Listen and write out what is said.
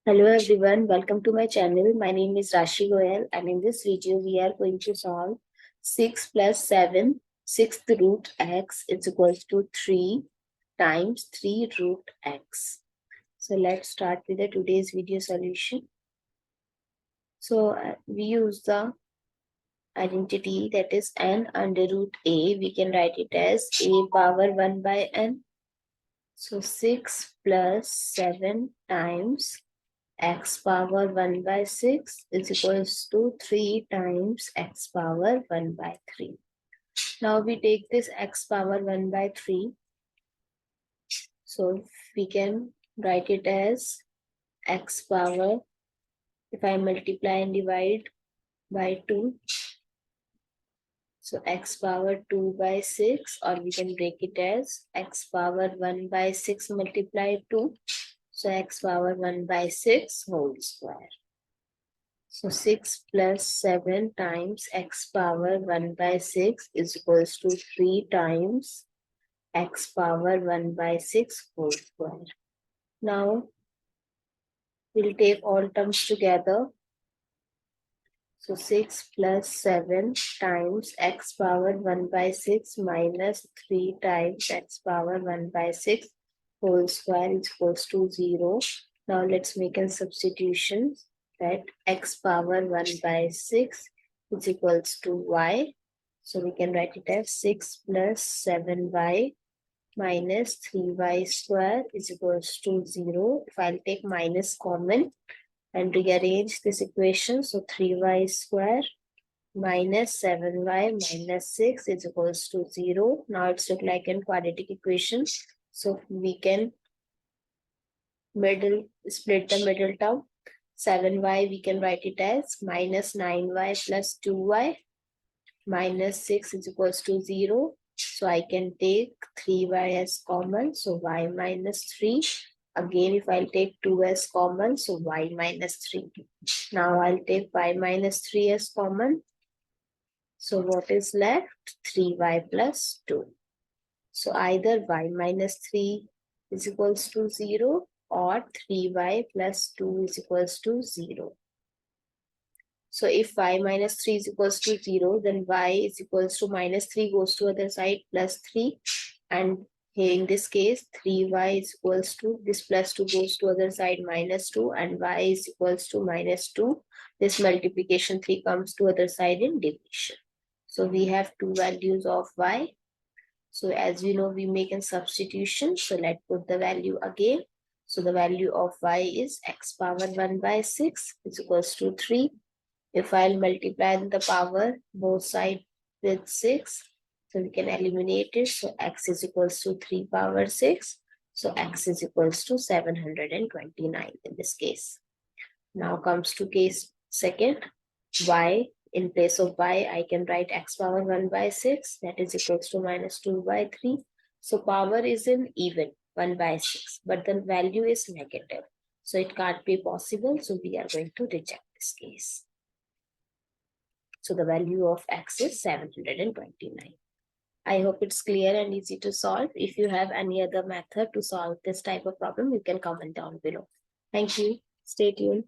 Hello everyone, welcome to my channel. My name is Rashi Goel and in this video we are going to solve 6 plus 7, sixth root x is equals to 3 times 3 root x. So let's start with the today's video solution. So we use the identity that is n under root a. We can write it as a power 1 by n. So 6 plus 7 times x power 1 by 6 is equals to 3 times x power 1 by 3. Now we take this x power 1 by 3. So we can write it as x power, if I multiply and divide by 2, so x power 2 by 6, or we can break it as x power 1 by 6 multiplied 2. So x power 1 by 6 whole square. So 6 plus 7 times x power 1 by 6 is equals to 3 times x power 1 by 6 whole square. Now we'll take all terms together. So 6 plus 7 times x power 1 by 6 minus 3 times x power 1 by 6 whole square is equals to 0. Now let's make a substitution that x power 1 by 6 is equals to y. So we can write it as 6 plus 7y minus 3y square is equals to 0. If I'll take minus common and rearrange this equation, so 3y square minus 7y minus 6 is equals to 0. Now it's look like a quadratic equation. So we can split the middle term. 7y we can write it as minus 9y plus 2y minus 6 is equals to 0. So I can take 3y as common. So y minus 3. Again, if I'll take 2 as common, so y minus 3. Now I'll take y minus 3 as common. So what is left? 3y plus 2. So either y minus 3 is equals to 0 or 3y plus 2 is equals to 0. So if y minus 3 is equals to 0, then y is equals to minus 3 goes to other side plus 3. And here in this case, 3y is equals to, this plus 2 goes to other side minus 2 and y is equals to minus 2. This multiplication 3 comes to other side in division. So we have two values of y. So as we know, we make a substitution. So let's put the value again. So the value of y is x power 1 by 6 is equals to 3. If I'll multiply the power both sides with 6, so we can eliminate it. So x is equals to 3 power 6. So x is equals to 729 in this case. Now comes to case second, y. In place of y, I can write x power 1 by 6, that is equals to minus 2 by 3. So power is in even, 1 by 6, but the value is negative. So it can't be possible, so we are going to reject this case. So the value of x is 729. I hope it's clear and easy to solve. If you have any other method to solve this type of problem, you can comment down below. Thank you. Stay tuned.